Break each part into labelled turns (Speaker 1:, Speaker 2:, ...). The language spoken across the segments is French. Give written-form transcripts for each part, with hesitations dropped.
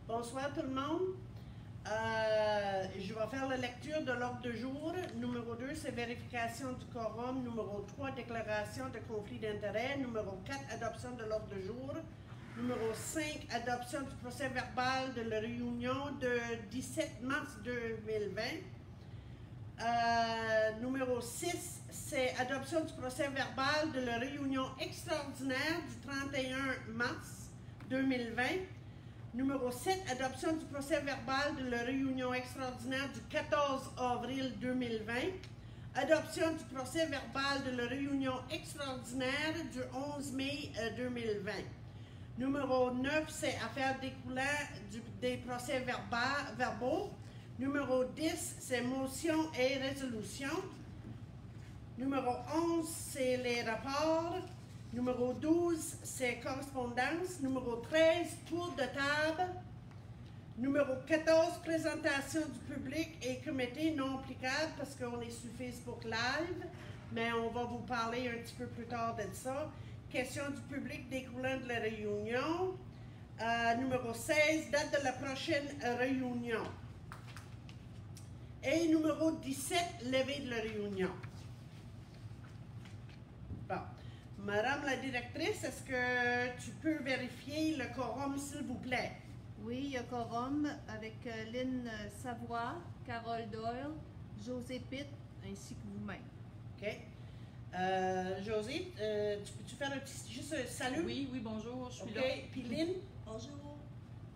Speaker 1: Bonsoir tout le monde. Je vais faire la lecture de l'ordre du jour. Numéro 2, c'est vérification du quorum. Numéro 3, déclaration de conflit d'intérêts. Numéro 4, adoption de l'ordre du jour. Numéro 5, adoption du procès verbal de la réunion de 17 mars 2020. Numéro 6, c'est adoption du procès verbal de la réunion extraordinaire du 31 mars 2020. Numéro 7, adoption du procès verbal de la réunion extraordinaire du 14 avril 2020. Adoption du procès verbal de la réunion extraordinaire du 11 mai 2020. Numéro 9, c'est affaires découlant des procès verbaux. Numéro 10, c'est motion et résolution. Numéro 11, c'est les rapports. Numéro 12, c'est correspondance. Numéro 13, tour de table. Numéro 14, présentation du public et comité non applicable parce qu'on est sur Facebook Live, mais on va vous parler un petit peu plus tard de ça. Question du public découlant de la réunion. Numéro 16, date de la prochaine réunion. Et numéro 17, levée de la réunion. Bon. Madame la directrice, est-ce que tu peux vérifier le quorum, s'il vous plaît?
Speaker 2: Oui, il y a quorum avec Lynn Savoie, Carole Doyle, José Pitt, ainsi que vous-même.
Speaker 1: OK. José, tu peux-tu faire juste un salut?
Speaker 3: Oui, bonjour, je suis là.
Speaker 1: OK. Puis Lynn?
Speaker 3: Bonjour.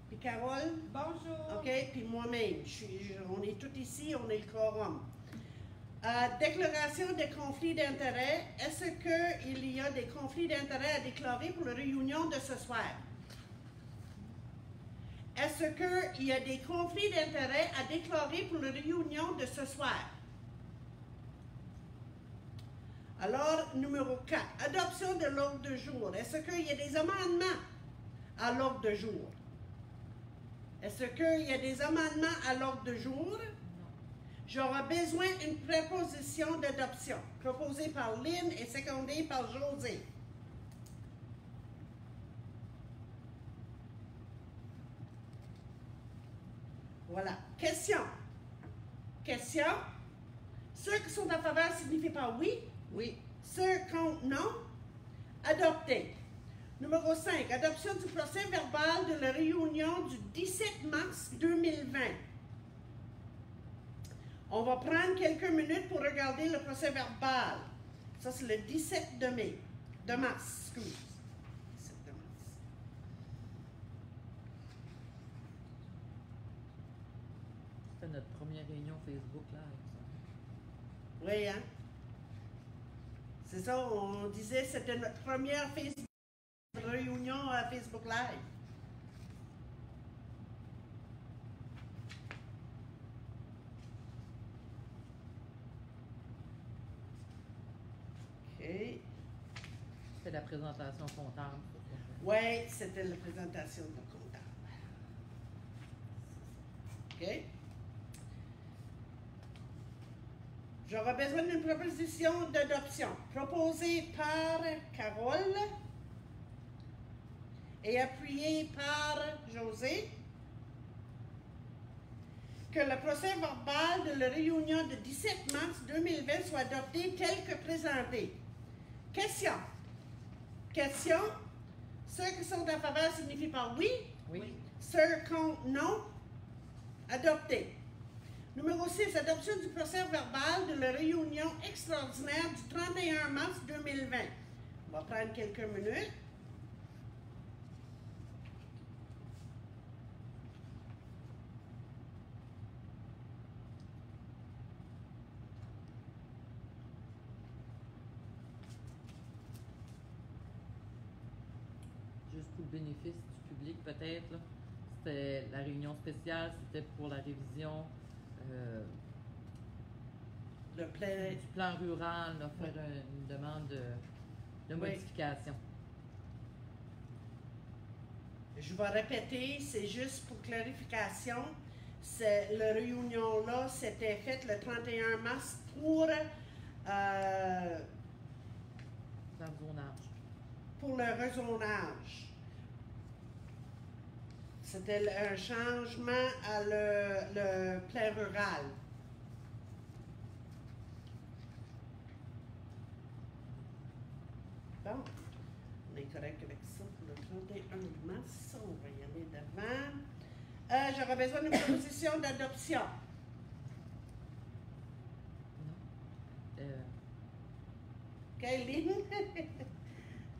Speaker 1: Puis Carole?
Speaker 3: Bonjour.
Speaker 1: OK. Puis moi-même. On est tous ici, on est le quorum. Déclaration des conflits d'intérêts. Est-ce qu'il y a des conflits d'intérêts à déclarer pour la réunion de ce soir? Est-ce qu'il y a des conflits d'intérêts à déclarer pour la réunion de ce soir? Alors, numéro 4, adoption de l'ordre du jour. Est-ce qu'il y a des amendements à l'ordre du jour? Est-ce qu'il y a des amendements à l'ordre du jour? J'aurai besoin d'une préposition d'adoption, proposée par Lynn et secondée par José. Voilà. Question. Question. Ceux qui sont en faveur signifient par oui.
Speaker 3: Oui.
Speaker 1: Ceux contre non. Adopté. Numéro 5. Adoption du procès verbal de la réunion du 17 mars 2020. On va prendre quelques minutes pour regarder le procès verbal. Ça, c'est le 17 de mars, excuse. 17 de mars.
Speaker 3: C'était notre première réunion Facebook Live.
Speaker 1: Oui, hein? C'est ça, on disait que c'était notre première réunion à Facebook Live. OK.
Speaker 3: C'était la présentation comptable.
Speaker 1: Oui, c'était la présentation de comptable. OK. J'aurai besoin d'une proposition d'adoption proposée par Carole et appuyée par José. Que le procès verbal de la réunion de 17 mars 2020 soit adopté tel que présenté. Question. Question. Ceux qui sont en faveur signifient par oui.
Speaker 3: Oui.
Speaker 1: Ceux contre non. Adopté. Numéro 6. Adoption du procès verbal de la réunion extraordinaire du 31 mars 2020. On va prendre quelques minutes.
Speaker 3: Juste pour le bénéfice du public, peut-être, là, c'était la réunion spéciale, c'était pour la révision
Speaker 1: Le plan.
Speaker 3: du plan rural, là, faire une demande de modification.
Speaker 1: Je vais répéter, c'est juste pour clarification. La réunion-là, c'était faite le 31 mars pour
Speaker 3: Dans le zonage.
Speaker 1: le rezonage. C'était un changement à le plan rural. Bon, on est correct avec ça pour le 31 mars. On va y aller devant. J'aurais besoin d'une proposition d'adoption. Lynn?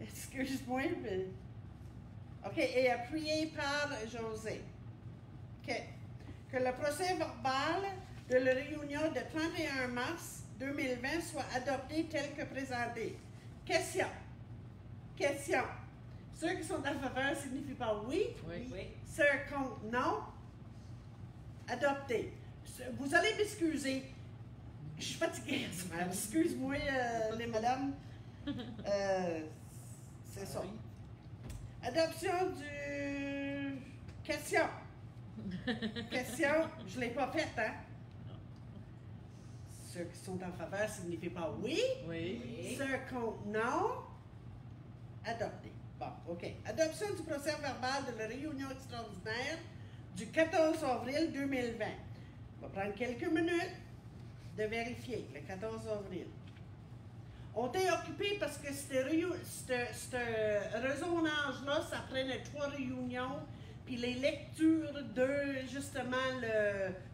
Speaker 1: Excuse-moi, mais... OK, et appuyé par José. OK. Que le procès verbal de la réunion de 31 mars 2020 soit adopté tel que présenté. Question. Question. Ceux qui sont en faveur signifient par oui.
Speaker 3: Oui.
Speaker 1: Ceux contre non. Adopté. Vous allez m'excuser. Je suis fatiguée ce matin. Excuse-moi, les madames. C'est ça. Adoption du... Question. Question. Je ne l'ai pas faite, hein? Ceux qui sont en faveur signifient pas oui.
Speaker 3: Oui.
Speaker 1: Ceux contre non. Adopté. Bon, OK. Adoption du procès verbal de la réunion extraordinaire du 14 avril 2020. On va prendre quelques minutes de vérifier, le 14 avril. On était occupé parce que ce raisonnage-là, ça prenait 3 réunions, puis les lectures de, justement,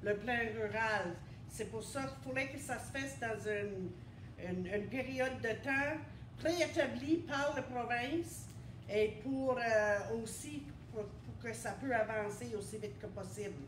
Speaker 1: le plan rural. C'est pour ça qu'il faudrait que ça se fasse dans une période de temps préétablie par la province et pour aussi pour que ça peut avancer aussi vite que possible.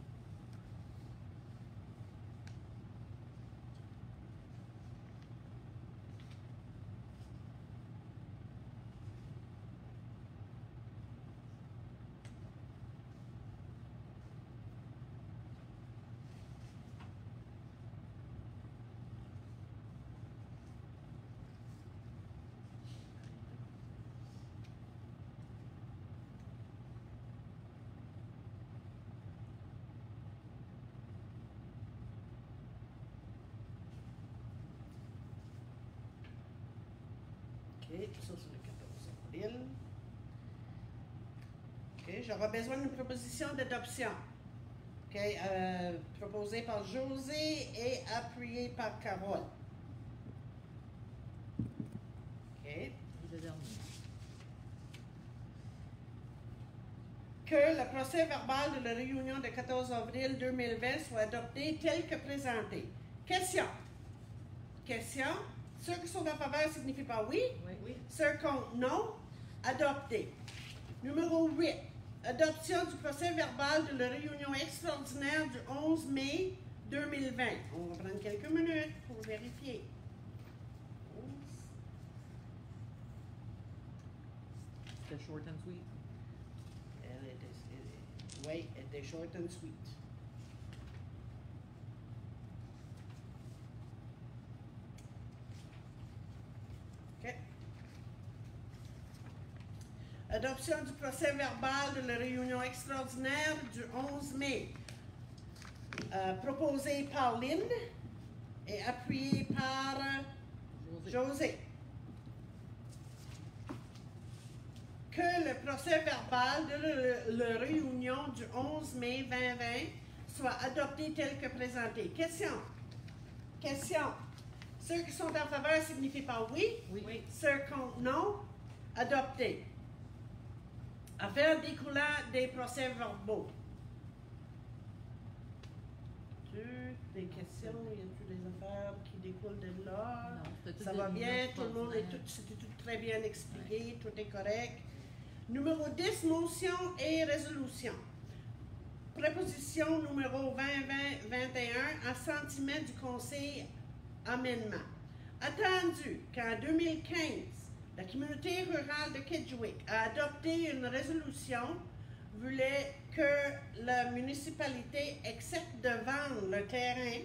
Speaker 1: OK, ça c'est le 14 avril. OK, j'aurai besoin d'une proposition d'adoption. OK, proposée par José et appuyée par Carole. OK.
Speaker 3: Le dernier.
Speaker 1: Que le procès verbal de la réunion du 14 avril 2020 soit adopté tel que présenté. Question. Question. Ceux qui sont en faveur signifient par oui.
Speaker 3: Oui.
Speaker 1: Ceux contre non. Adopté. Numéro 8. Adoption du procès verbal de la réunion extraordinaire du 11 mai 2020. On va prendre quelques minutes pour vérifier.
Speaker 3: C'était short and sweet.
Speaker 1: Oui, elle était short and sweet. OK. Adoption du procès verbal de la réunion extraordinaire du 11 mai. Proposé par Lynn et appuyé par José. Que le procès verbal de la réunion du 11 mai 2020 soit adopté tel que présenté. Question. Question. Ceux qui sont en faveur signifient par oui.
Speaker 3: Oui.
Speaker 1: Ceux contre non. Adopté. Affaires découlant des procès verbaux. Des questions, il y a toutes les affaires qui découlent de là.
Speaker 3: Non,
Speaker 1: Ça va bien, tout le monde c'était tout très bien expliqué, tout est correct. Numéro 10, motion et résolution. Préposition numéro 20-20-21, assentiment du conseil amendement. Attendu qu'en 2015, la communauté rurale de Kedgewick a adopté une résolution voulait que la municipalité accepte de vendre le terrain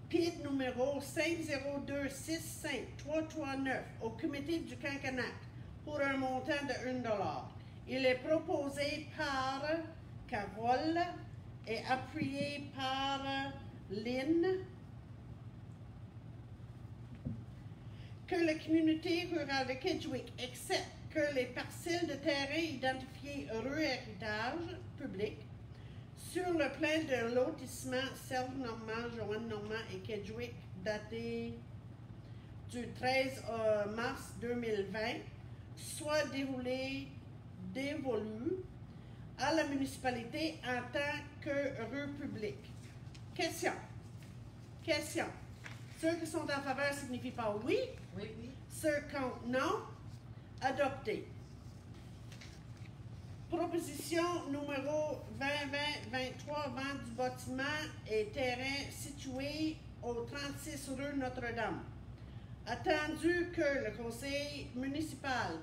Speaker 1: PID numéro 50265-339 au comité du Cancanac pour un montant de 1 $. Il est proposé par Carole et appuyé par Lynn. Que la communauté rurale de Kedgewick accepte que les parcelles de terrain identifiées Heureux Héritage public. Sur le plan de lotissement Serge Normand, Joanne Normand et Kedgewick, daté du 13 mars 2020, soit dévolue à la municipalité en tant que rue publique. Question. Question. Ceux qui sont en faveur signifient par oui.
Speaker 3: Oui.
Speaker 1: Ceux contre non. Adopté. Proposition numéro 20-20-23, vente du bâtiment et terrain situé au 36 rue Notre-Dame. Attendu que le conseil municipal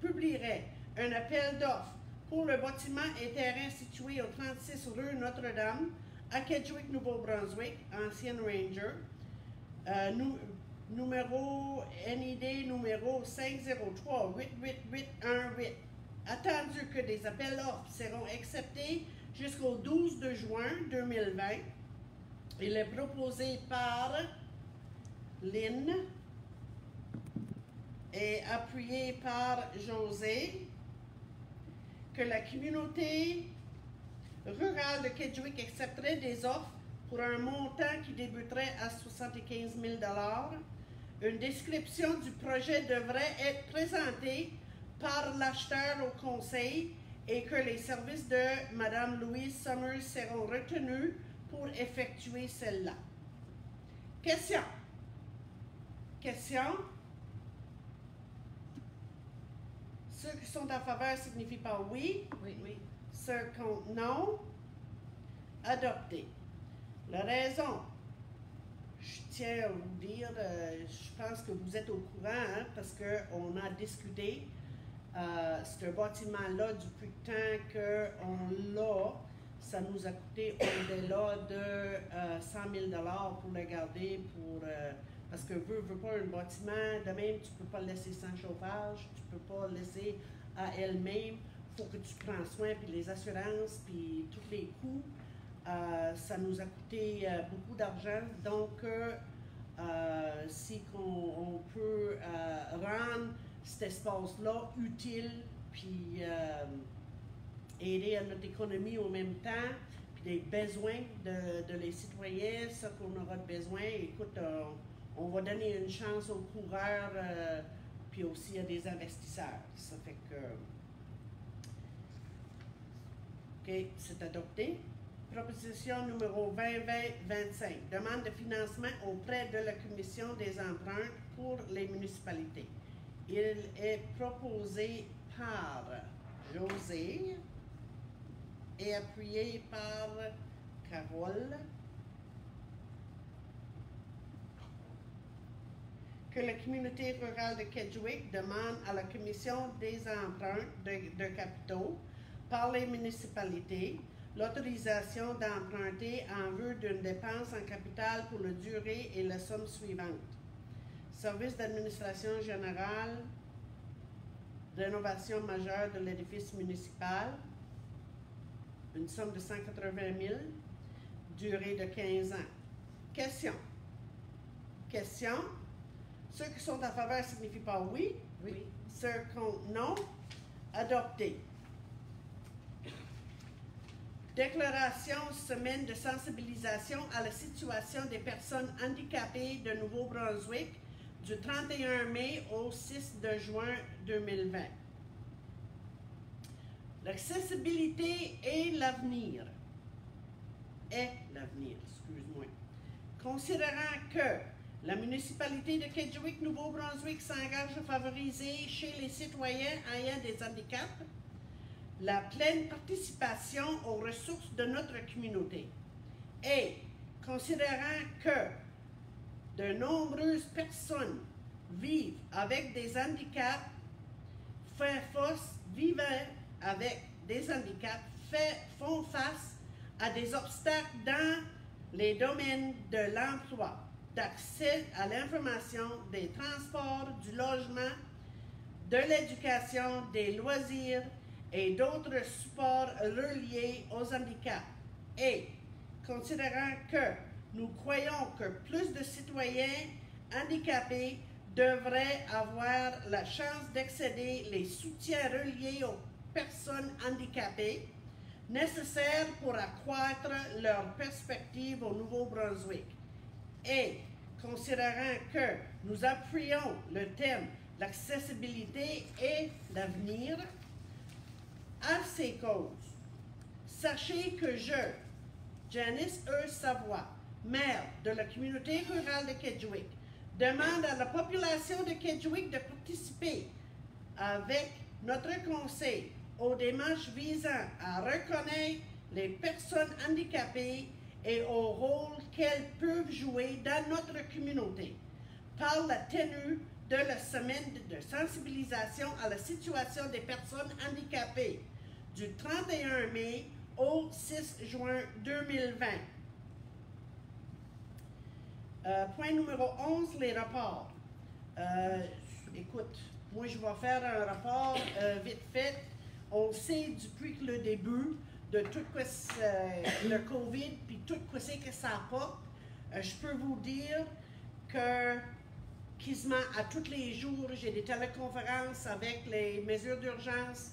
Speaker 1: publierait un appel d'offres pour le bâtiment et terrain situé au 36 rue Notre-Dame, à Kedgewick, Nouveau-Brunswick, ancienne Ranger, numéro NID numéro 503-88818. Attendu que des appels d'offres seront acceptés jusqu'au 12 de juin 2020. Il est proposé par Lynn et appuyé par José que la communauté rurale de Kedgewick accepterait des offres pour un montant qui débuterait à 75 000 $. Une description du projet devrait être présentée par l'acheteur au conseil et que les services de Mme Louise Summers seront retenus pour effectuer celle-là. Question. Question. Ceux qui sont en faveur signifient par oui.
Speaker 3: Oui.
Speaker 1: Ceux contre non. Adopté. La raison, je tiens à vous dire, je pense que vous êtes au courant, hein, parce qu'on a discuté ce bâtiment-là depuis le temps qu'on l'a. Ça nous a coûté au-delà de 100 000 $ pour le garder, parce que veux pas un bâtiment, de même, tu ne peux pas le laisser sans chauffage, tu ne peux pas le laisser à elle-même. Il faut que tu prends soin, puis les assurances, puis tous les coûts. Ça nous a coûté beaucoup d'argent. Donc, si on peut rendre cet espace-là utile, puis aider à notre économie au même temps, puis des besoins de les citoyens, ce qu'on aura de besoin. Écoute, on va donner une chance aux coureurs, puis aussi à des investisseurs. Ça fait que... OK, c'est adopté. Proposition numéro 20-20-25. Demande de financement auprès de la Commission des emprunts pour les municipalités. Il est proposé par José et appuyé par Carole. Que la communauté rurale de Kedgewick demande à la Commission des emprunts de capitaux par les municipalités l'autorisation d'emprunter en vue d'une dépense en capital pour la durée et la somme suivante. Service d'administration générale, rénovation majeure de l'édifice municipal, une somme de 180 000, durée de 15 ans. Question. Question. Ceux qui sont en faveur signifient par oui.
Speaker 3: Oui.
Speaker 1: Ceux contre non. Adopté. Déclaration semaine de sensibilisation à la situation des personnes handicapées de Nouveau-Brunswick du 31 mai au 6 de juin 2020. L'accessibilité est l'avenir. Excuse-moi. Considérant que la municipalité de Kedgewick, Nouveau-Brunswick s'engage à favoriser chez les citoyens ayant des handicaps la pleine participation aux ressources de notre communauté. Et considérant que de nombreuses personnes vivent avec des handicaps, vivant avec des handicaps, font face à des obstacles dans les domaines de l'emploi, d'accès à l'information, des transports, du logement, de l'éducation, des loisirs et d'autres supports reliés aux handicaps. Et considérant que nous croyons que plus de citoyens handicapés devraient avoir la chance d'accéder les soutiens reliés aux personnes handicapées, nécessaires pour accroître leur perspective au Nouveau-Brunswick. Et, considérant que nous appuyons le thème l'accessibilité et l'avenir à ces causes, sachez que je, Janice E. Savoie, maire de la communauté rurale de Kedgewick, demande à la population de Kedgewick de participer avec notre conseil aux démarches visant à reconnaître les personnes handicapées et au rôle qu'elles peuvent jouer dans notre communauté par la tenue de la semaine de sensibilisation à la situation des personnes handicapées du 31 mai au 6 juin 2020. Point numéro 11, les rapports. Écoute, moi je vais faire un rapport vite fait. On sait depuis le début de tout le COVID, puis tout ce que ça apporte. Je peux vous dire que quasiment à tous les jours, j'ai des téléconférences avec les mesures d'urgence.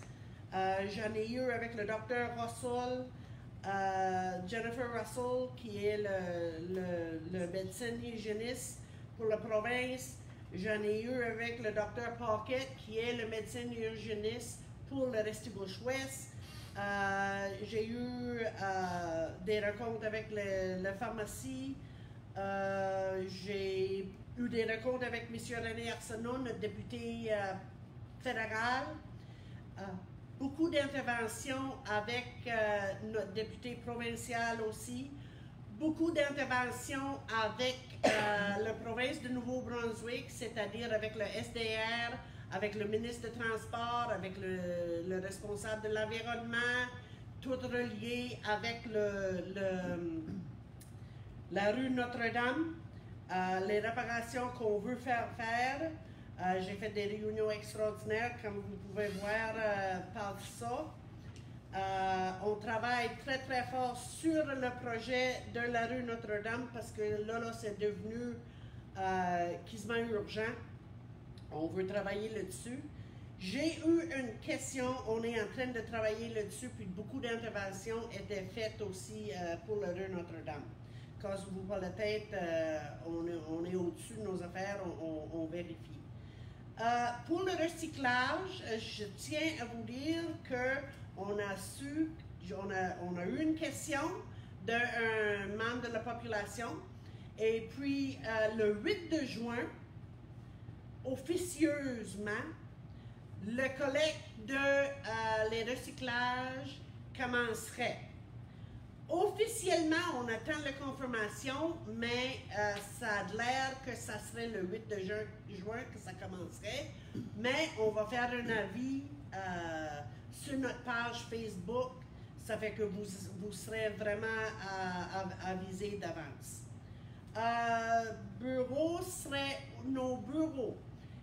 Speaker 1: J'en ai eu avec le docteur Russell, Jennifer Russell, qui est le médecin hygiéniste pour la province. J'en ai eu avec le docteur Pocket, qui est le médecin hygiéniste pour le Restigouche-Ouest. J'ai eu des rencontres avec la pharmacie. J'ai eu des rencontres avec M. René Arsenault, notre député fédéral. Beaucoup d'interventions avec notre député provincial aussi. Beaucoup d'interventions avec la province de Nouveau-Brunswick, c'est-à-dire avec le SDR, avec le ministre des Transports, avec le responsable de l'environnement, tout relié avec la rue Notre-Dame, les réparations qu'on veut faire. J'ai fait des réunions extraordinaires, comme vous pouvez voir par ça. On travaille très très fort sur le projet de la rue Notre-Dame parce que là c'est devenu quasiment urgent. On veut travailler là-dessus. J'ai eu une question, on est en train de travailler là-dessus, puis beaucoup d'interventions étaient faites aussi pour la rue Notre-Dame. Cassez-vous pas la tête, on est au-dessus de nos affaires, on vérifie. Pour le recyclage, je tiens à vous dire qu'on a eu une question d'un membre de la population, et puis le 8 de juin, officieusement, le collecte de les recyclages commencerait. Officiellement, on attend la confirmation, mais ça a l'air que ça serait le 8 de juin que ça commencerait. Mais on va faire un avis sur notre page Facebook. Ça fait que vous serez vraiment avisés d'avance. Nos bureaux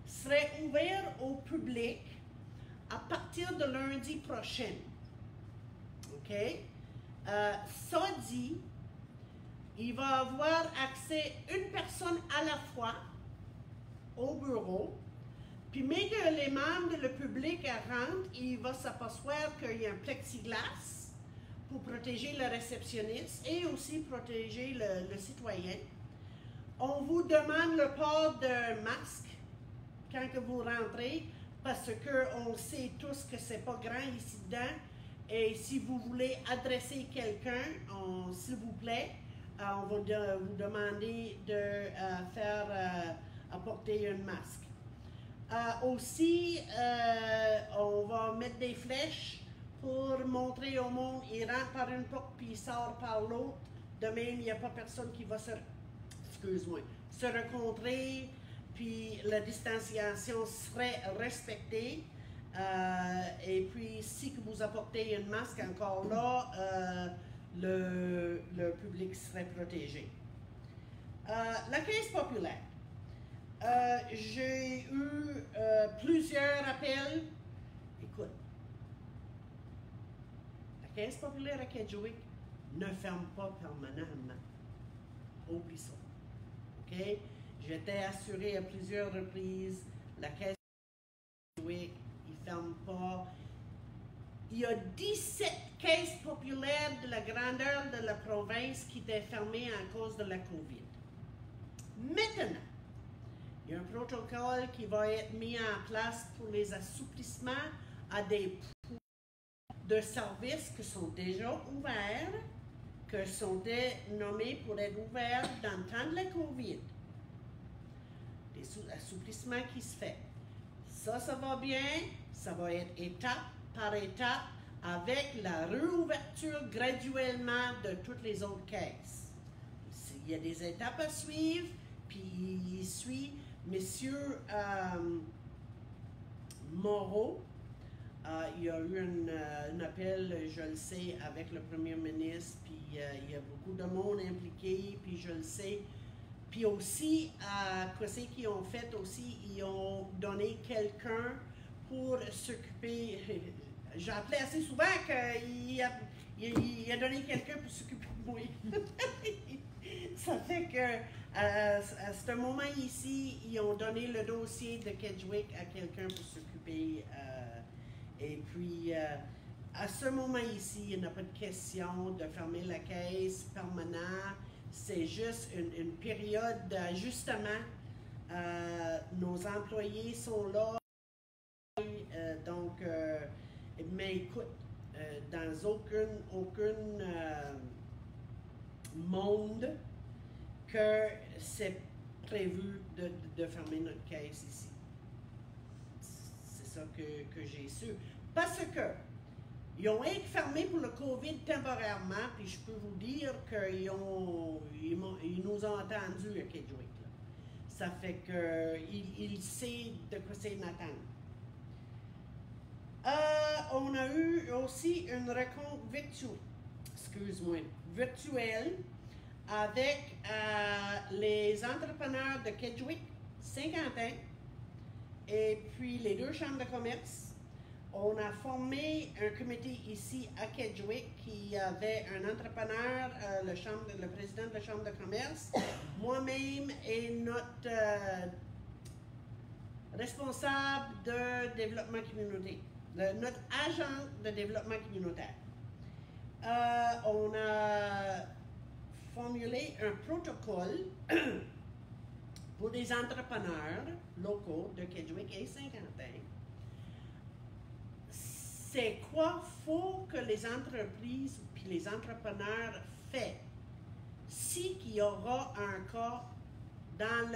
Speaker 1: seraient ouverts au public à partir de lundi prochain. OK? Ça dit, il va avoir accès une personne à la fois au bureau, puis mais que les membres de le public rentrent, il va s'apercevoir qu'il y a un plexiglas pour protéger le réceptionniste et aussi protéger le citoyen. On vous demande le port d'un masque quand que vous rentrez, parce qu'on sait tous que c'est pas grand ici dedans. Et si vous voulez adresser quelqu'un, s'il vous plaît, on va vous demander de apporter un masque. Aussi, on va mettre des flèches pour montrer au monde, il rentre par une porte puis il sort par l'autre. De même, il n'y a pas personne qui va se rencontrer, puis la distanciation serait respectée. Et puis, si vous apportez un masque, encore là, le public serait protégé. La caisse populaire. J'ai eu plusieurs appels. Écoute, la caisse populaire à Kedgewick ne ferme pas permanemment. Oublie ça. OK? J'étais assuré à plusieurs reprises, la caisse populaire, il ne ferme pas. Il y a 17 caisses populaires la grandeur de la province qui était fermée à cause de la COVID. Maintenant, il y a un protocole qui va être mis en place pour les assouplissements à des points de services qui sont déjà ouverts, qui sont nommés pour être ouverts dans le temps de la COVID. Des assouplissements qui se font. Ça va bien, ça va être étape par étape avec la réouverture graduellement de toutes les autres caisses. Il y a des étapes à suivre, puis il suit M. Moreau. Il y a eu un appel, je le sais, avec le premier ministre, puis il y a beaucoup de monde impliqué, puis je le sais. Puis aussi, qu'est-ce qu'ils ont fait aussi, ils ont donné quelqu'un pour s'occuper. J'ai appelé assez souvent qu'il a donné quelqu'un pour s'occuper de moi. Ça fait que à ce moment ici, ils ont donné le dossier de Kedgewick à quelqu'un pour s'occuper. Et puis, à ce moment ici, il n'y a pas de question de fermer la caisse permanente. C'est juste une période d'ajustement. Nos employés sont là. Donc, mais écoute, dans aucun monde que c'est prévu de fermer notre caisse ici. C'est ça que j'ai su. Parce que ils ont été fermés pour le COVID temporairement, puis je peux vous dire qu'ils nous ont entendus à Kedgewick. Ça fait qu'ils savent de quoi c'est m'attendre. On a eu aussi une rencontre virtuelle avec les entrepreneurs de Kedgewick, Saint-Quentin, et puis les deux chambres de commerce. On a formé un comité ici à Kedgewick qui avait un entrepreneur, le président de la chambre de commerce, moi-même et notre responsable de développement communautaire, notre agent de développement communautaire. On a formulé un protocole pour des entrepreneurs locaux de Kedgewick et Saint-Quentin. C'est quoi faut que les entreprises puis les entrepreneurs fassent si il y aura un cas dans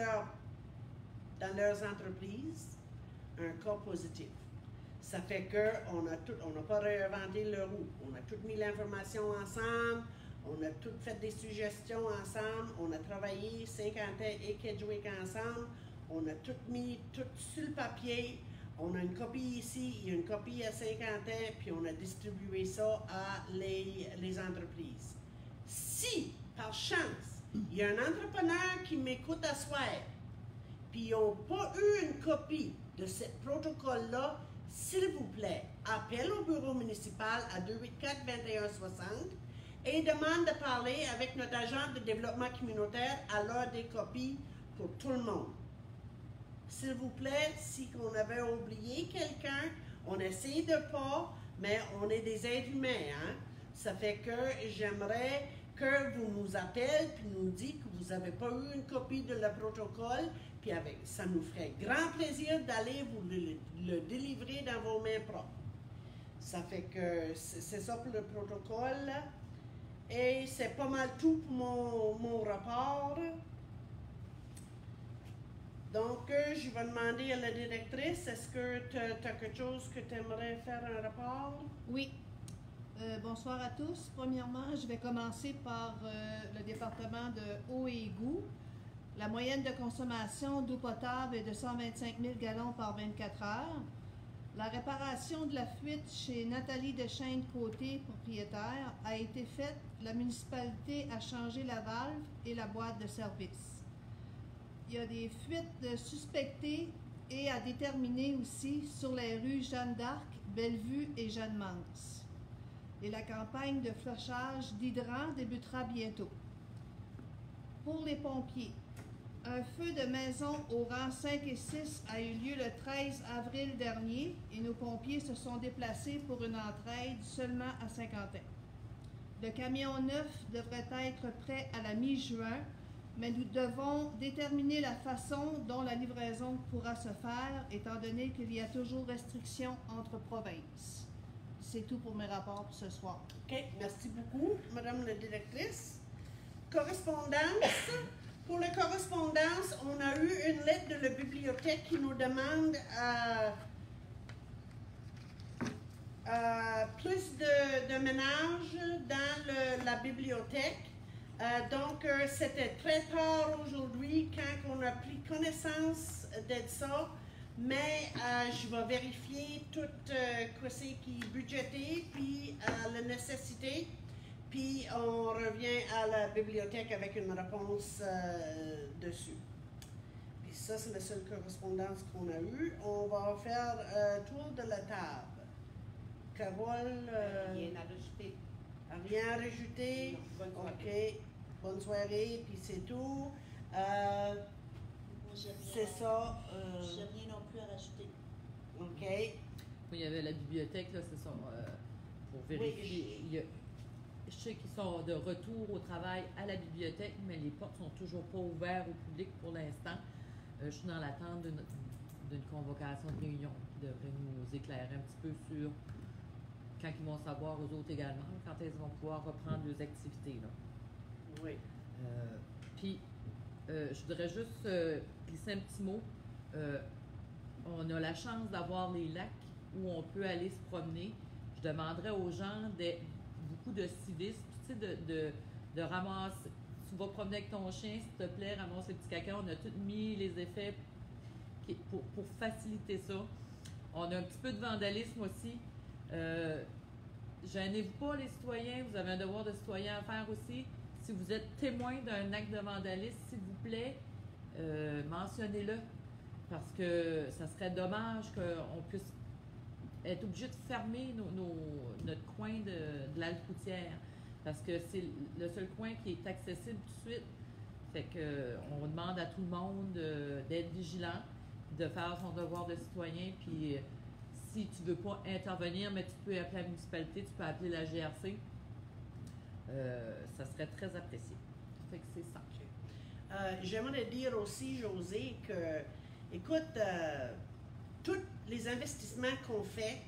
Speaker 1: leurs entreprises, un cas positif. Ça fait qu'on n'a pas réinventé le roue. On a tout mis l'information ensemble, on a tout fait des suggestions ensemble, on a travaillé Saint-Quentin et Kedgewick ensemble, on a tout mis sur le papier. On a une copie ici, il y a une copie à Saint-Quentin, puis on a distribué ça à les entreprises. Si, par chance, il y a un entrepreneur qui m'écoute à soir, puis ils n'ont pas eu une copie de ce protocole-là, s'il vous plaît, appelle au bureau municipal à 284-2160 et demande de parler avec notre agent de développement communautaire à l'heure des copies pour tout le monde. S'il vous plaît, si on avait oublié quelqu'un, on essaie de pas, mais on est des êtres humains, hein? Ça fait que j'aimerais que vous nous appelez puis nous dites que vous n'avez pas eu une copie de le protocole, puis ça nous ferait grand plaisir d'aller vous le délivrer dans vos mains propres. Ça fait que c'est ça pour le protocole. Et c'est pas mal tout pour mon rapport. Donc, je vais demander à la directrice, est-ce que tu as quelque chose que tu aimerais faire un rapport?
Speaker 2: Oui. Bonsoir à tous. Premièrement, je vais commencer par le département de eau et égout. La moyenne de consommation d'eau potable est de 125 000 gallons par 24 heures. La réparation de la fuite chez Nathalie Deschênes-Côté, propriétaire, a été faite. La municipalité a changé la valve et la boîte de service. Il y a des fuites suspectées et à déterminer aussi sur les rues Jeanne d'Arc, Bellevue et Jeanne Mance. Et la campagne de flushage d'hydrants débutera bientôt. Pour les pompiers, un feu de maison au rang 5 et 6 a eu lieu le 13 avril dernier et nos pompiers se sont déplacés pour une entraide seulement à Saint-Quentin. Le camion neuf devrait être prêt à la mi-juin, mais nous devons déterminer la façon dont la livraison pourra se faire, étant donné qu'il y a toujours restriction entre provinces. C'est tout pour mes rapports pour ce soir.
Speaker 1: OK, merci beaucoup, Madame la directrice. Correspondance. Pour la correspondance, on a eu une lettre de la bibliothèque qui nous demande plus de ménage dans la bibliothèque. Donc, c'était très tard aujourd'hui quand on a pris connaissance de ça, mais je vais vérifier tout ce qui est budgété, puis la nécessité, puis on revient à la bibliothèque avec une réponse dessus. Puis ça, c'est la seule correspondance qu'on a eue. On va faire tour de la table. Carole,
Speaker 4: Rien à rajouter.
Speaker 1: rien à rajouter?
Speaker 4: Non, bonne
Speaker 1: OK.
Speaker 4: soirée.
Speaker 1: Bonne soirée, puis c'est tout.
Speaker 4: Moi, j'ai rien
Speaker 1: C'est ça.
Speaker 4: J'ai rien non plus à rajouter.
Speaker 1: OK.
Speaker 3: Oui, il y avait la bibliothèque, là, c'est ça, pour vérifier.
Speaker 1: Oui,
Speaker 3: Il y a, je sais qu'ils sont de retour au travail à la bibliothèque, mais les portes sont toujours pas ouvertes au public pour l'instant. Je suis dans l'attente d'une convocation de réunion qui devrait nous éclairer un petit peu sur quand ils vont savoir, eux autres également, quand ils vont pouvoir reprendre leurs activités. Là.
Speaker 1: Oui.
Speaker 3: Puis, je voudrais juste glisser un petit mot. On a la chance d'avoir les lacs où on peut aller se promener. Je demanderais aux gens beaucoup de civisme, tu sais, de ramasser. Tu vas promener avec ton chien, s'il te plaît, ramasse les petits caca. On a tous mis les effets pour faciliter ça. On a un petit peu de vandalisme aussi. Gênez-vous pas, les citoyens. Vous avez un devoir de citoyen à faire aussi. Si vous êtes témoin d'un acte de vandalisme, s'il vous plaît, mentionnez-le. Parce que ça serait dommage qu'on puisse être obligé de fermer notre coin de l'Alpe-Routière. Parce que c'est le seul coin qui est accessible tout de suite. Fait que on demande à tout le monde d'être vigilant, de faire son devoir de citoyen. Puis si tu ne veux pas intervenir, mais tu peux appeler la municipalité, tu peux appeler la GRC. Ça serait très apprécié. Fait que c'est ça.
Speaker 1: J'aimerais dire aussi, José, que, écoute, tous les investissements qu'on fait,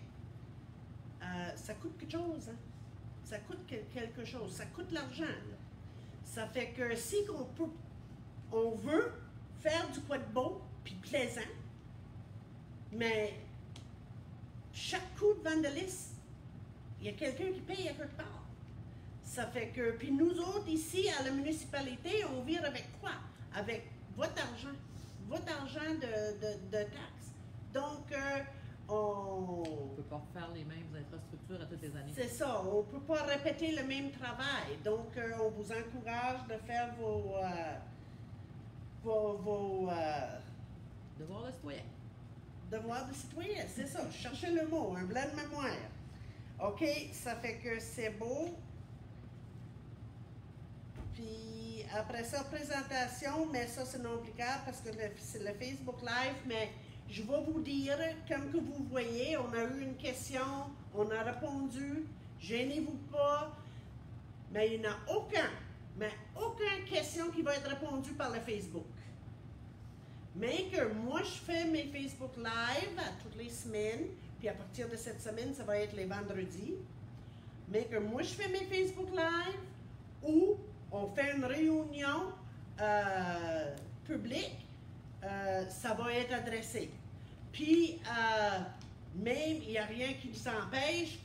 Speaker 1: ça coûte quelque chose. Hein? Ça coûte quelque chose. Ça coûte l'argent. Là. Ça fait que si on veut faire du quoi de beau puis plaisant, mais chaque coup de vandalisme, il y a quelqu'un qui paye à quelque part. Ça fait que, puis nous autres, ici, à la municipalité, on vire avec quoi? Avec votre argent de taxes. Donc,
Speaker 3: On ne peut pas faire les mêmes infrastructures à toutes les années.
Speaker 1: c'est ça, on ne peut pas répéter le même travail. Donc, on vous encourage de faire vos
Speaker 3: Devoir de citoyen.
Speaker 1: devoirs de citoyen, c'est ça. Je cherchais le mot, un blanc de mémoire. OK, ça fait que c'est beau. Puis après ça, présentation, mais ça c'est non applicable parce que c'est le Facebook Live, mais je vais vous dire, comme que vous voyez, on a eu une question, on a répondu, gênez-vous pas, mais il n'y en a aucune question qui va être répondue par le Facebook. Mais que moi je fais mes Facebook Live à toutes les semaines, puis à partir de cette semaine, ça va être les vendredis, mais que moi je fais mes Facebook Live où on fait une réunion publique, ça va être adressé. Puis, même, il n'y a rien qui nous empêche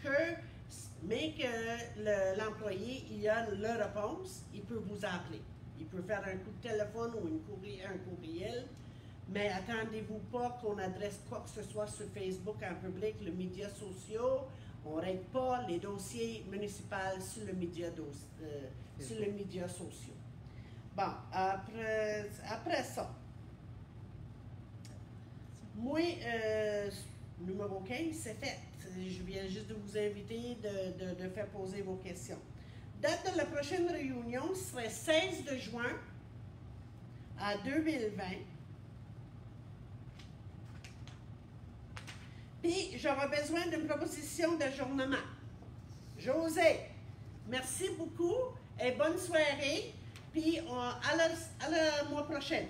Speaker 1: mais que l'employé, il a la réponse, il peut vous appeler. Il peut faire un coup de téléphone ou un courriel, mais attendez-vous pas qu'on adresse quoi que ce soit sur Facebook en public, les médias sociaux. On ne règle pas les dossiers municipaux sur les médias sociaux. Bon, après ça, moi, numéro 15, c'est fait. Je viens juste de vous inviter de faire poser vos questions. Date de la prochaine réunion serait 16 de juin à 2020. Puis, j'aurai besoin d'une proposition d'ajournement. José, Merci beaucoup et bonne soirée. Puis à la mois prochain.